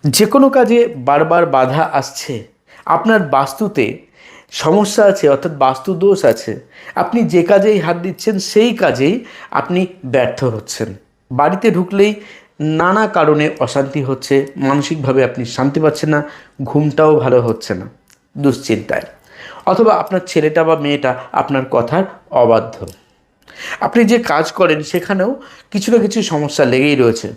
যে কোনো কাজে বারবার বাধা আসছে, আপনার বাস্তুতে সমস্যা আছে, অর্থাৎ বাস্তু দোষ আছে। আপনি যে কাজেই হাত দিচ্ছেন সেই কাজেই আপনি ব্যর্থ হচ্ছেন। বাড়িতে ঢুকলেই নানা কারণে অশান্তি হচ্ছে, মানসিকভাবে আপনি শান্তি পাচ্ছেন না, ঘুমটাও ভালো হচ্ছে না দুশ্চিন্তায়। অথবা আপনার ছেলেটা বা মেয়েটা আপনার কথার অবাধ্য। আপনি যে কাজ করেন সেখানেও কিছু না কিছু সমস্যা লেগেই রয়েছে।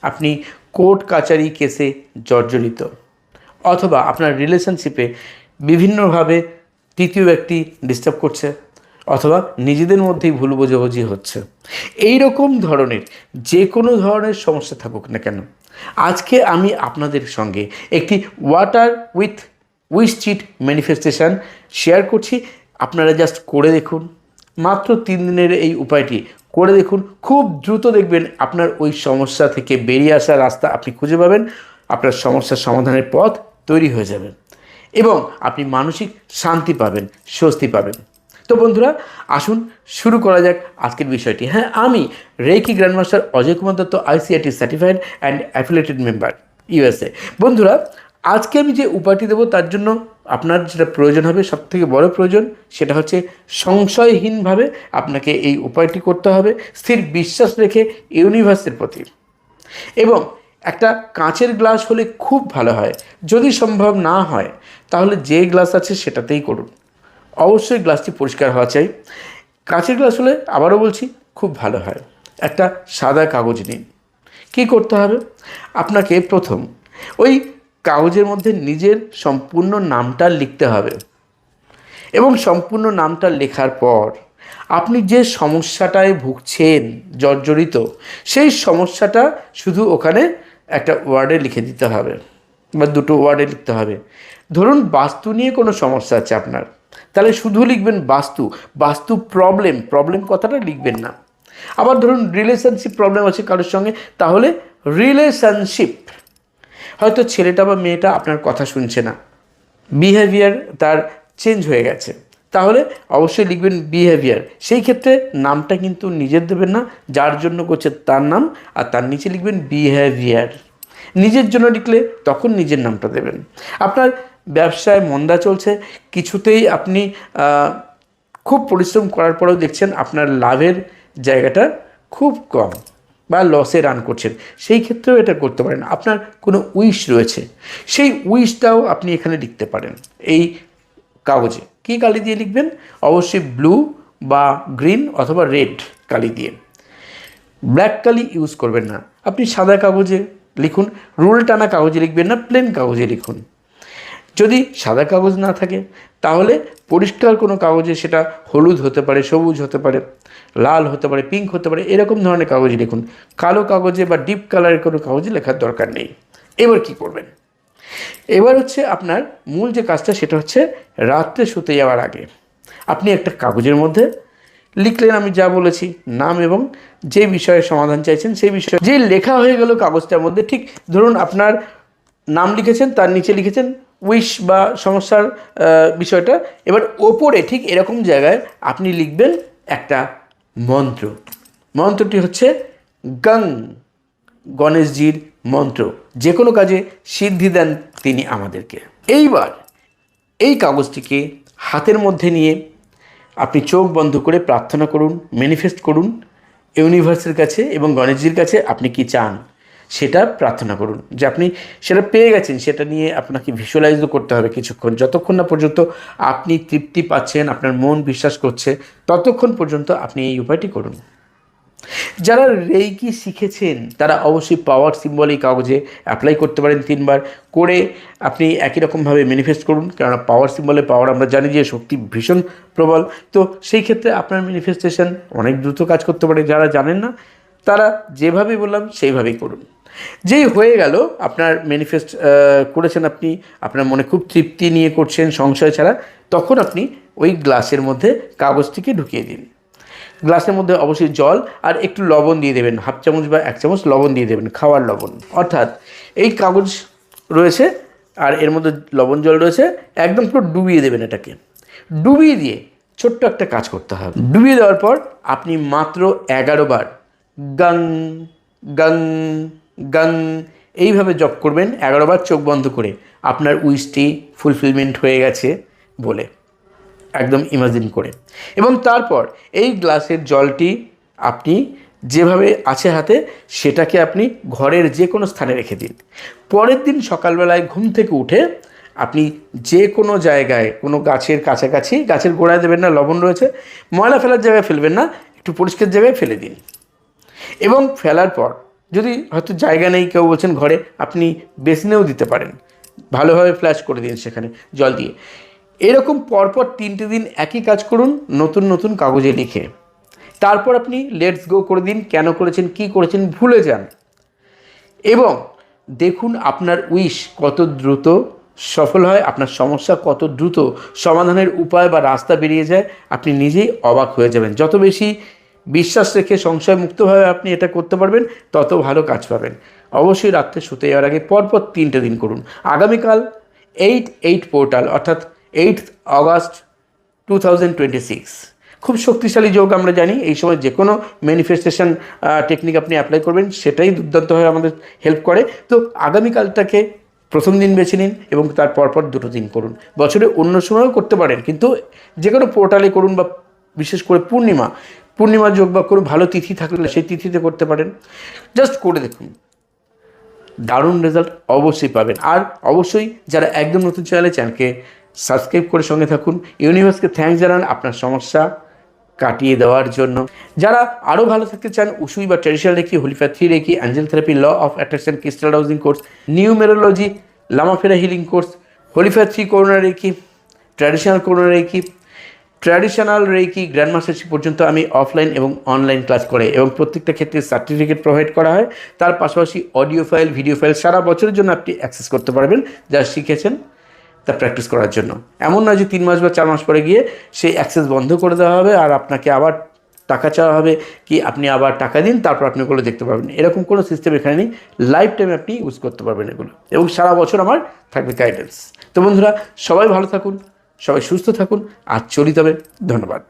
আপনি কোর্ট কাচারি কেসে জর্জরিত, অথবা আপনার রিলেশনশিপে বিভিন্নভাবে তৃতীয় ব্যক্তি ডিস্টার্ব করছে, অথবা নিজেদের মধ্যেই ভুল বোঝাবুঝি হচ্ছে। এই রকম ধরনের যে কোনো ধরনের সমস্যা থাকুক না কেন, আজকে আমি আপনাদের সঙ্গে একটি water with wish chit manifestation share করছি। আপনারা জাস্ট করে দেখুন, মাত্র 3 দিনের এই উপায়টি করে দেখুন। খুব দ্রুত দেখবেন আপনার ওই সমস্যা থেকে বেরিয়ে আসার রাস্তা আপনি খুঁজে পাবেন, আপনার সমস্যার সমাধানের পথ তৈরি হয়ে যাবে এবং আপনি মানসিক শান্তি পাবেন, স্বস্তি পাবেন। তো বন্ধুরা, আসুন শুরু করা যাক আজকের বিষয়টি। হ্যাঁ, আমি reiki grandmaster Ajay Kumar Dutta, ICIT certified and affiliated member, USA. বন্ধুরা, আজকে আমি যে উপায়টি দেবো তার জন্য আপনার যেটা প্রয়োজন হবে, সবথেকে বড় প্রয়োজন, সেটা হচ্ছে সংশয়হীনভাবে আপনাকে এই উপায়টি করতে হবে, স্থির বিশ্বাস রেখে ইউনিভার্সের প্রতি। এবং একটা কাঁচের গ্লাস হলে খুব ভালো হয়। যদি সম্ভব না হয় তাহলে যে গ্লাস আছে সেটাতেই করুন। অবশ্যই গ্লাসটি পরিষ্কার হওয়া চাই। কাঁচের গ্লাস হলে আবারও বলছি খুব ভালো হয়। একটা সাদা কাগজ নিন। কী করতে হবে? আপনাকে প্রথম ওই কাগজের মধ্যে নিজের সম্পূর্ণ নামটা লিখতে হবে এবং সম্পূর্ণ নামটা লেখার পর আপনি যে সমস্যাটায় ভুগছেন, জর্জরিত, সেই সমস্যাটা শুধু ওখানে একটা ওয়ার্ডে লিখে দিতে হবে বা দুটো ওয়ার্ডে লিখতে হবে। ধরুন বাস্তু নিয়ে কোনো সমস্যা আছে আপনার, তাহলে শুধু লিখবেন বাস্তু। বাস্তু প্রবলেম, প্রবলেম কথাটা লিখবেন না। আবার ধরুন রিলেশনশিপ প্রবলেম আছে কারোর সঙ্গে, তাহলে রিলেশনশিপ। হয়তো ছেলেটা বা মেয়েটা আপনার কথা শুনছে না, বিহেভিয়ার তার চেঞ্জ হয়ে গেছে, তাহলে অবশ্যই লিখবেন বিহেভিয়ার। সেই ক্ষেত্রে নামটা কিন্তু নিজের দেবেন না, যার জন্য করছে তার নাম, আর তার নিচে লিখবেন বিহেভিয়ার। নিজের জন্য লিখলে তখন নিজের নামটা দেবেন। আপনার ব্যবসায় মন্দা চলছে, কিছুতেই আপনি খুব পরিশ্রম করার পরেও দেখছেন আপনার লাভের জায়গাটা খুব কম বা লসে রান করছেন, সেই ক্ষেত্রেও এটা করতে পারেন। আপনার কোনো উইশ রয়েছে, সেই উইশটাও আপনি এখানে লিখতে পারেন এই কাগজে। কী কালি দিয়ে লিখবেন? অবশ্যই ব্লু বা গ্রিন অথবা রেড কালি দিয়ে। ব্ল্যাক কালি ইউজ করবেন না, আপনি সাদা কাগজে লিখুন। রুল টানা কাগজে লিখবেন না, প্লেন কাগজে লিখুন। যদি সাদা কাগজ না থাকে তাহলে পরিষ্কার কোনো কাগজে, সেটা হলুদ হতে পারে, সবুজ হতে পারে, লাল হতে পারে, পিঙ্ক হতে পারে, এরকম ধরনের কাগজে লিখুন। কালো কাগজে বা ডিপ কালারের কোনো কাগজে লেখার দরকার নেই। এবার কি করবেন? এবার হচ্ছে আপনার মূল যে কাজটা, সেটা হচ্ছে রাত্রে শুতে যাওয়ার আগে আপনি একটা কাগজের মধ্যে লিখলেন আমি যা বলেছি, নাম এবং যে বিষয়ে সমাধান চাইছেন সেই বিষয়ে। যে লেখা হয়ে গেল কাগজটার মধ্যে, ঠিক ধরুন আপনার নাম লিখেছেন, তার নিচে লিখেছেন উইশ বা সমস্যার বিষয়টা। এবার ওপরে ঠিক এরকম জায়গায় আপনি লিখবেন একটা মন্ত্র। মন্ত্রটি হচ্ছে গং, গণেশজির মন্ত্র। যে কোনো কাজে সিদ্ধি দেন তিনি আমাদেরকে। এইবার এই কাগজটিকে হাতের মধ্যে নিয়ে আপনি চোখ বন্ধ করে প্রার্থনা করুন, ম্যানিফেস্ট করুন ইউনিভার্সের কাছে এবং গণেশজির কাছে আপনি কি চান সেটা প্রার্থনা করুন। যে আপনি সেটা পেয়ে গেছেন, সেটা নিয়ে আপনাকে ভিজুয়ালাইজও করতে হবে কিছুক্ষণ, যতক্ষণ না পর্যন্ত আপনি তৃপ্তি পাচ্ছেন, আপনার মন বিশ্বাস করছে, ততক্ষণ পর্যন্ত আপনি এই উপায়টি করুন। যারা রেইকি শিখেছেন তারা অবশ্যই পাওয়ার সিম্বল এই কাগজে অ্যাপ্লাই করতে পারেন 3 বার করে। আপনি একই রকমভাবে ম্যানিফেস্ট করুন, কেননা পাওয়ার সিম্বলের পাওয়ার আমরা জানি যে শক্তি ভীষণ প্রবল। তো সেই ক্ষেত্রে আপনার ম্যানিফেস্টেশন অনেক দ্রুত কাজ করতে পারে। যারা জানেন না তারা যেভাবে বললাম সেইভাবেই করুন। যেই হয়ে গেল আপনার ম্যানিফেস্ট করেছেন, আপনি আপনার মনে খুব তৃপ্তি নিয়ে করছেন সংশয় ছাড়া, তখন আপনি ওই গ্লাসের মধ্যে কাগজটিকে ঢুকিয়ে দিন। গ্লাসের মধ্যে অবশ্যই জল আর একটু লবণ দিয়ে দেবেন, 1/2 চামচ বা 1 চামচ লবণ দিয়ে দেবেন, খাওয়ার লবণ। অর্থাৎ এই কাগজ রয়েছে আর এর মধ্যে লবণ জল রয়েছে, একদম পুরো ডুবিয়ে দেবেন এটাকে। ডুবিয়ে দিয়ে ছোট্ট একটা কাজ করতে হবে। ডুবিয়ে দেওয়ার পর আপনি মাত্র 11 বার গং গং গং এইভাবে জপ করবেন 11 বার চোখ বন্ধ করে, আপনার উইশটি ফুলফিলমেন্ট হয়ে গেছে বলে, একদম ইমাজিন করে। এবং তারপর এই গ্লাসের জলটি আপনি যেভাবে আছে হাতে সেটাকে আপনি ঘরের যে কোনো স্থানে রেখে দিন। পরের দিন সকালবেলায় ঘুম থেকে উঠে আপনি যে কোনো জায়গায়, কোনো গাছের কাছাকাছি, গাছের গোড়ায় দেবেন না, লবণ রয়েছে, ময়লা ফেলার জায়গায় ফেলবেন না, একটু পরিষ্কার জায়গায় ফেলে দিন। এবং ফেলার পর যদি হয়তো জায়গা নেই, কেউ বলছেন ঘরে, আপনি বেসিনেও দিতে পারেন, ভালোভাবে ফ্ল্যাশ করে দিন সেখানে জল দিয়ে। এরকম পরপর 3টে দিন একই কাজ করুন, নতুন নতুন কাগজে লিখে। তারপর আপনি লেটস গো করে দিন, কেন করেছেন, কি করেছেন ভুলে যান, এবং দেখুন আপনার উইশ কত দ্রুত সফল হয়, আপনার সমস্যা কত দ্রুত সমাধানের উপায় বা রাস্তা বেরিয়ে যায়, আপনি নিজেই অবাক হয়ে যাবেন। যত বেশি বিশ্বাস রেখে সংশয়মুক্তভাবে আপনি এটা করতে পারবেন, তত ভালো কাজ পাবেন। অবশ্যই রাত্রে শুতে যাওয়ার আগে পরপর 3টে দিন করুন। আগামীকাল 8/8 পোর্টাল, অর্থাৎ 8 অগাস্ট 2026, খুব শক্তিশালী যোগ আমরা জানি। এই সময় যে কোনো ম্যানিফেস্টেশন টেকনিক আপনি অ্যাপ্লাই করবেন, সেটাই দুর্দান্তভাবে আমাদের হেল্প করে। তো আগামীকালটাকে প্রথম দিন বেছে নিন এবং তার পরপর 2টো দিন করুন। বছরে অন্য সময়ও করতে পারেন, কিন্তু যে কোনো পোর্টালে করুন, বা বিশেষ করে পূর্ণিমা যোগ বা কোনো ভালো তিথি থাকলে সেই তিথিতে করতে পারেন। জাস্ট করে দেখুন, দারুণ রেজাল্ট অবশ্যই পাবেন। আর অবশ্যই যারা একদম নতুন চ্যানেলকে সাবস্ক্রাইব করে সঙ্গে থাকুন। ইউনিভার্সকে থ্যাঙ্কস জানান আপনার সমস্যা কাটিয়ে দেওয়ার জন্য। যারা আরও ভালো থাকতে চান, উসুই বা traditional reiki, holy fire 3 reiki, angel therapy, law of attraction, crystal housing course, numerology, Lamafera healing course, holy fire 3 corona reiki, traditional corona reiki, traditional reiki grand mastership পর্যন্ত আমি অফলাইন এবং অনলাইন ক্লাস করে, এবং প্রত্যেকটা ক্ষেত্রে সার্টিফিকেট প্রোভাইড করা হয়। তার পাশাপাশি অডিও ফাইল, ভিডিও ফাইল সারা বছরের জন্য আপনি অ্যাক্সেস করতে পারবেন, যা শিখেছেন তা প্র্যাকটিস করার জন্য। এমন নয় যে 3 মাস বা 4 মাস পরে গিয়ে সেই অ্যাক্সেস বন্ধ করে দেওয়া হবে আর আপনাকে আবার টাকা চাওয়া হবে, কি আপনি আবার টাকা দিন তারপর আপনি ওগুলো দেখতে পাবেন। এরকম কোনো সিস্টেম এখানে নেই। লাইফ টাইম আপনি ইউজ করতে পারবেন এগুলো, এবং সারা বছর আমার থাকবে গাইডেন্স। তো বন্ধুরা, সবাই ভালো থাকুন, সবাই সুস্থ থাকুন, আর চলি তবে। ধন্যবাদ।